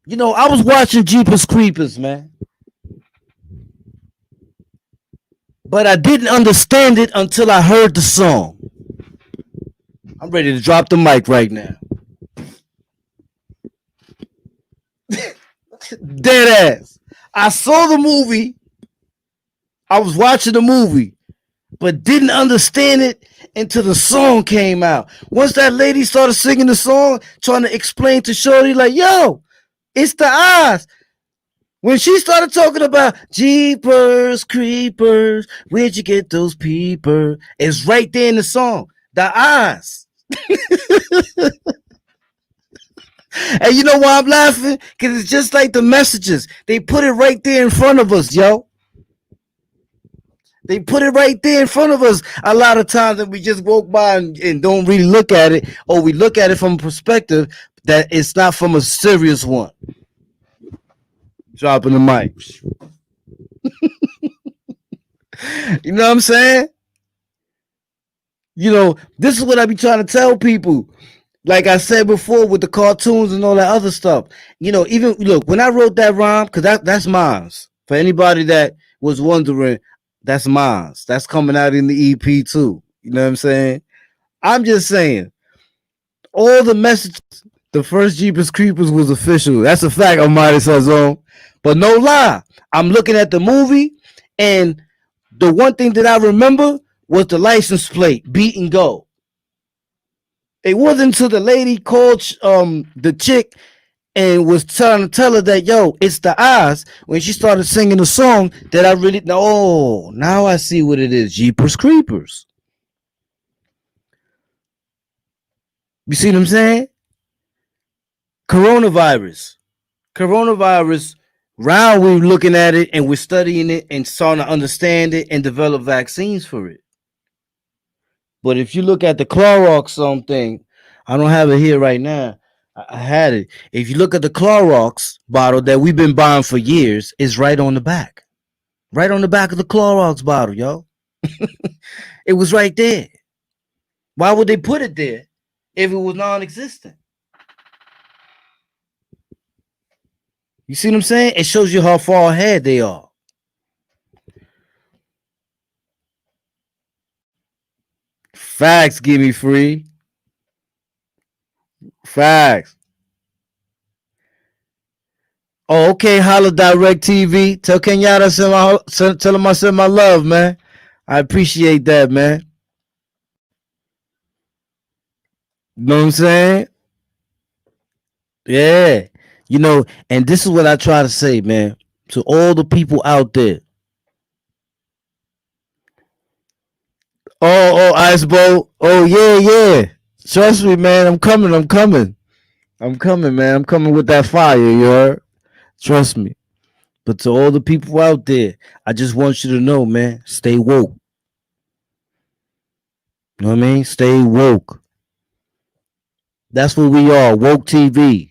You know, I was watching Jeepers Creepers, man. But I didn't understand it until I heard the song. I'm ready to drop the mic right now. Dead ass. I saw the movie. I was watching the movie, but didn't understand it until the song came out. Once that lady started singing the song, trying to explain to Shorty, like, yo, it's the eyes. When she started talking about Jeepers Creepers, where'd you get those peepers? It's right there in the song. The eyes. And you know why I'm laughing? Because it's just like the messages. They put it right there in front of us, yo. They put it right there in front of us. A lot of times that we just walk by and don't really look at it, or we look at it from a perspective that it's not from a serious one. Dropping the mic. You know what I'm saying? You know, this is what I be trying to tell people. Like I said before with the cartoons and all that other stuff. You know, even look, when I wrote that rhyme, because that's mine. For anybody that was wondering, that's mine. That's coming out in the EP too. You know what I'm saying? I'm just saying, all the messages, the first Jeepers Creepers was official. That's a fact on Midas Zone. But no lie, I'm looking at the movie, and the one thing that I remember was the license plate, beat and go. It wasn't until the lady called the chick and was trying to tell her that, yo, it's the eyes, when she started singing the song, that I really know. Oh, now I see what it is. Jeepers Creepers. You see what I'm saying? Coronavirus. Coronavirus. Round we're looking at it and we're studying it and starting to understand it and develop vaccines for it. But if you look at the Clorox thing, I don't have it here right now. I had it. If you look at the Clorox bottle that we've been buying for years, it's right on the back. Right on the back of the Clorox bottle, yo. It was right there. Why would they put it there if it was non-existent? You see what I'm saying? It shows you how far ahead they are. Facts, give me free. Facts. Oh, okay, holla direct TV. Tell Kenyatta tell him I send my love, man. I appreciate that, man. You know what I'm saying? Yeah. And this is what I try to say, man. To all the people out there. Ice Bowl. Oh, yeah, yeah. Trust me, man. I'm coming. I'm coming. I'm coming, man. I'm coming with that fire, you heard? Trust me. But to all the people out there, I just want you to know, man, stay woke. You know what I mean? Stay woke. That's what we are. Woke TV.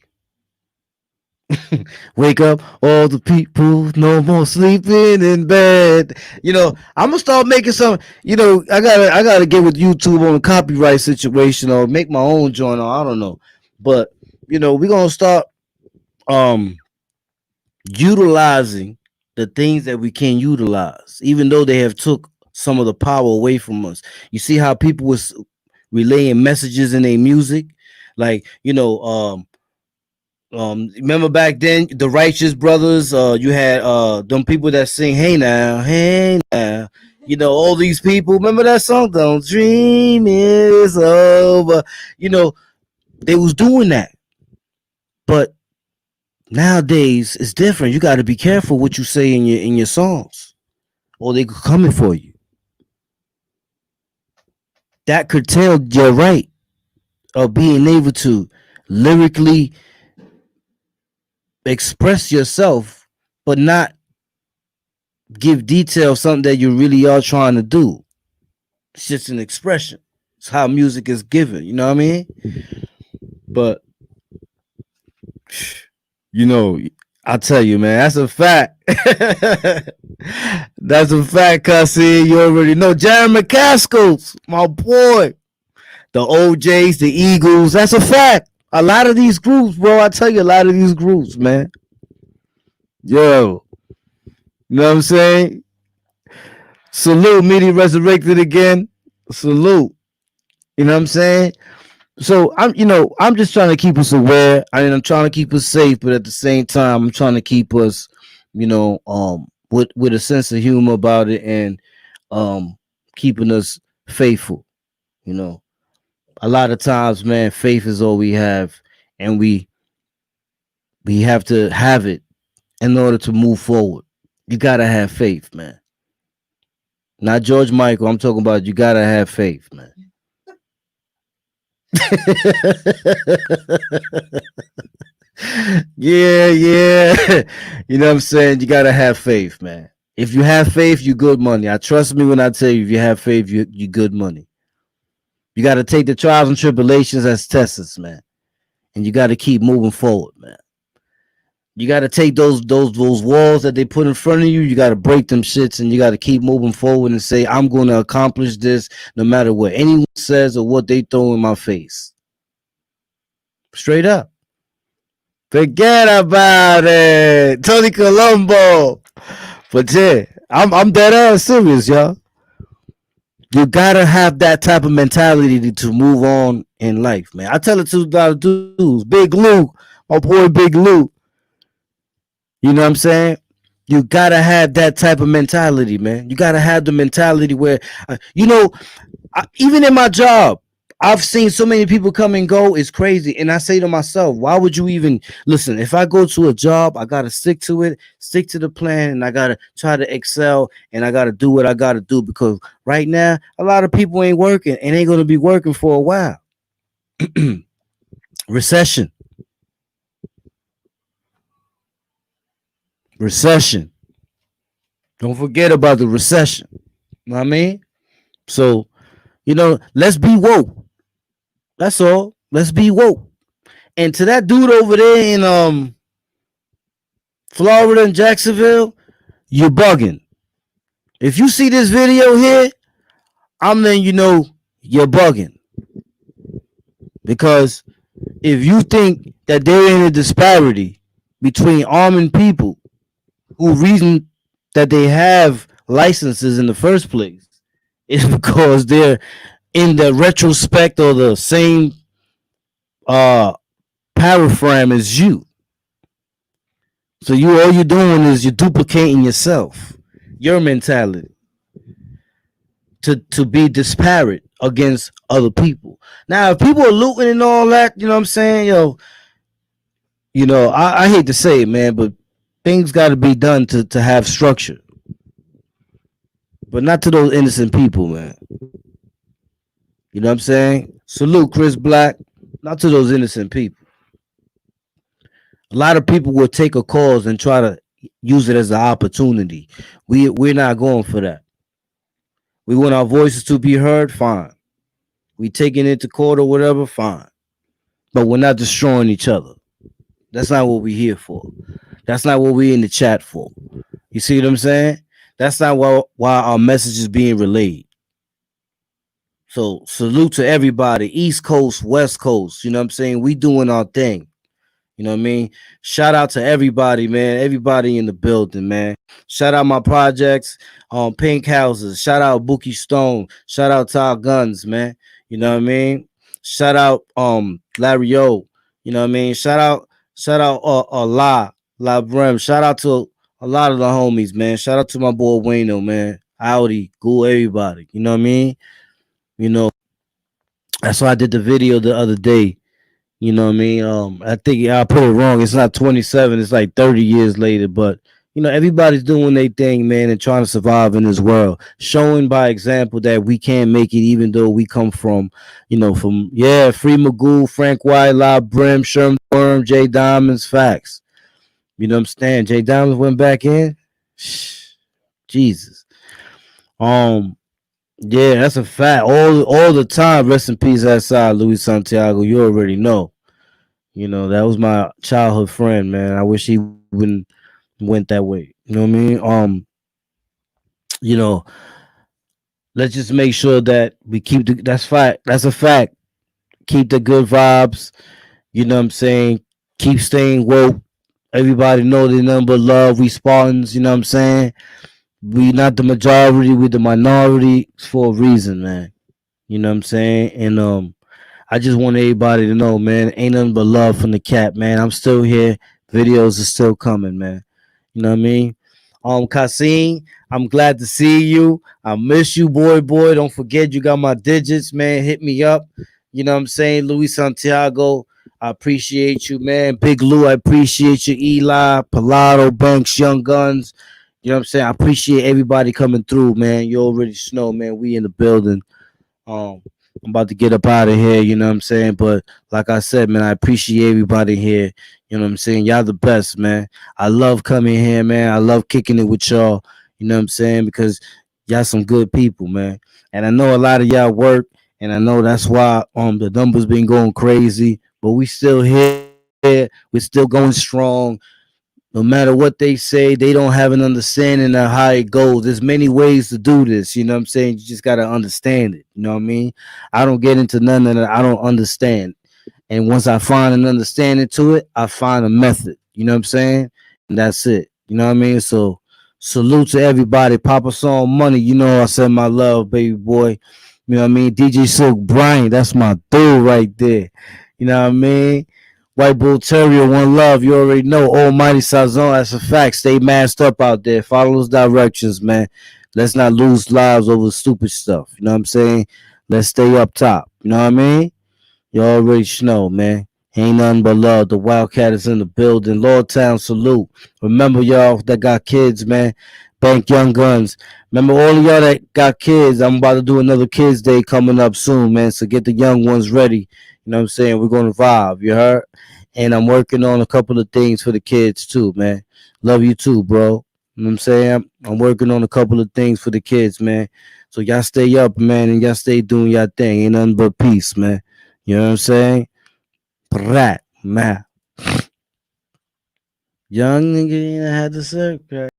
Wake up, all the people, no more sleeping in bed. I'm gonna start making some. I gotta get with YouTube on a copyright situation or make my own joint. Or I don't know, but we're gonna start um utilizing the things that we can utilize, even though they have took some of the power away from us. You see how people was relaying messages in their music, like remember back then the Righteous Brothers, you had them people that sing hey now, hey now, all these people. Remember that song, Don't Dream Is Over? They was doing that. But nowadays it's different. You got to be careful what you say in your songs, or they could coming for you. That curtail your right of being able to lyrically express yourself, but not give detail of something that you really are trying to do. It's just an expression. It's how music is given. You know what I mean? But you know, I tell you, man, that's a fact. That's a fact, Cussy. You already know. Jerry McCaskill's my boy. The OJs, the Eagles. That's a fact. A lot of these groups, bro. I tell you, a lot of these groups, man. Yo, you know what I'm saying? Salute, Media Resurrected again. Salute. You know what I'm saying? So I'm just trying to keep us aware. I'm trying to keep us safe, but at the same time, I'm trying to keep us, with a sense of humor about it and keeping us faithful. A lot of times, man, faith is all we have, and we have to have it in order to move forward. You gotta have faith, man. Not George Michael. I'm talking about you gotta have faith, man. Yeah, yeah. You know what I'm saying? You gotta have faith, man. If you have faith, you good money. I trust me when I tell you, if you have faith, you good money. You gotta take the trials and tribulations as tests, man. And you gotta keep moving forward, man. You gotta take those walls that they put in front of you, you gotta break them shits, and you gotta keep moving forward and say, I'm gonna accomplish this no matter what anyone says or what they throw in my face. Straight up. Forget about it. Tony Colombo. But yeah, I'm dead ass serious, y'all. You gotta have that type of mentality to move on in life, man. I tell it to a lot of dudes. Big Luke, my boy Big Luke. You know what I'm saying? You gotta have that type of mentality, man. You gotta have the mentality where, even in my job, I've seen so many people come and go. It's crazy. And I say to myself, why would you even listen? If I go to a job, I got to stick to it, stick to the plan, and I got to try to excel, and I got to do what I got to do, because right now, a lot of people ain't working and ain't going to be working for a while. Recession. Recession. Don't forget about the recession. You know what I mean? So, let's be woke. That's all. Let's be woke. And to that dude over there in Florida and Jacksonville, you're bugging. If you see this video here, I'm letting you know you're bugging. Because if you think that there ain't a disparity between arming people who reason that they have licenses in the first place is because they're in the retrospect or the same uh paraframe as you. So all you're doing is you're duplicating yourself, your mentality to be disparate against other people. Now, if people are looting and all that, you know what I'm saying, I hate to say it, man, but things got to be done to have structure, but not to those innocent people, man. You know what I'm saying? Salute Chris Black, not to those innocent people. A lot of people will take a cause and try to use it as an opportunity. We're not going for that. We want our voices to be heard, fine. We taking it to court or whatever, fine. But we're not destroying each other. That's not what we're here for. That's not what we're in the chat for. You see what I'm saying? That's not why our message is being relayed. So salute to everybody, East Coast, West Coast. You know what I'm saying? We doing our thing. You know what I mean? Shout out to everybody, man. Everybody in the building, man. Shout out my projects, Pink Houses. Shout out Bookie Stone. Shout out Todd Guns, man. You know what I mean? Shout out Larry O. You know what I mean? Shout out La Brem. Shout out to a lot of the homies, man. Shout out to my boy Wayno, man. Audi, Ghoul, everybody. You know what I mean? You know, that's why I did the video the other day. You know what I mean? I think I put it wrong. It's not 27. It's like 30 years later. But everybody's doing their thing, man, and trying to survive in this world, showing by example that we can make it, even though we come from, Free Magoo, Frank White, Lob Brim, Sherm Worm, Jay Diamonds, facts. You know what I'm saying? Jay Diamonds went back in. Jesus. Yeah, that's a fact. All the time. Rest in peace, outside Luis Santiago. You already know. That was my childhood friend, man. I wish he wouldn't went that way. You know what I mean? You know, let's just make sure that we keep that's fact. That's a fact. Keep the good vibes. You know what I'm saying? Keep staying woke. Everybody know the number love. We Spartans, you know what I'm saying? We not the majority, we the minority for a reason, man. You know what I'm saying? And I just want everybody to know, man, ain't nothing but love from the cat, man. I'm still here. Videos are still coming, man. You know what I mean? Kasim, I'm glad to see you. I miss you, boy. Don't forget you got my digits, man. Hit me up. You know what I'm saying? Luis Santiago, I appreciate you, man. Big Lou, I appreciate you. Eli, Pilado, Banks, Young Guns. You know what I'm saying? I appreciate everybody coming through, man. You already know, man. We in the building. I'm about to get up out of here, you know what I'm saying? But like I said, man, I appreciate everybody here. You know what I'm saying? Y'all the best, man. I love coming here, man. I love kicking it with y'all, you know what I'm saying? Because y'all some good people, man. And I know a lot of y'all work, and I know that's why the numbers been going crazy, but we still here. We're still going strong. No matter what they say, they don't have an understanding of how it goes. There's many ways to do this. You know what I'm saying? You just gotta understand it. You know what I mean? I don't get into none of that I don't understand. And once I find an understanding to it, I find a method. You know what I'm saying? And that's it. You know what I mean? So salute to everybody. Papa Song Money. You know I said my love, baby boy. You know what I mean? DJ Silk Brian, that's my dude right there. You know what I mean? White Bull Terrier, one love. You already know. Almighty Sazon, that's a fact. Stay masked up out there. Follow those directions, man. Let's not lose lives over stupid stuff. You know what I'm saying? Let's stay up top. You know what I mean? You already know, man. Ain't nothing but love. The Wildcat is in the building. Lordtown salute. Remember, y'all that got kids, man. Bank Young Guns. Remember, all of y'all that got kids. I'm about to do another Kids Day coming up soon, man. So get the young ones ready. You know what I'm saying? We're going to vibe. You heard? And I'm working on a couple of things for the kids, too, man. Love you, too, bro. You know what I'm saying? I'm working on a couple of things for the kids, man. So y'all stay up, man, and y'all stay doing y'all thing. Ain't nothing but peace, man. You know what I'm saying? Prat, man. Young nigga, I had to say,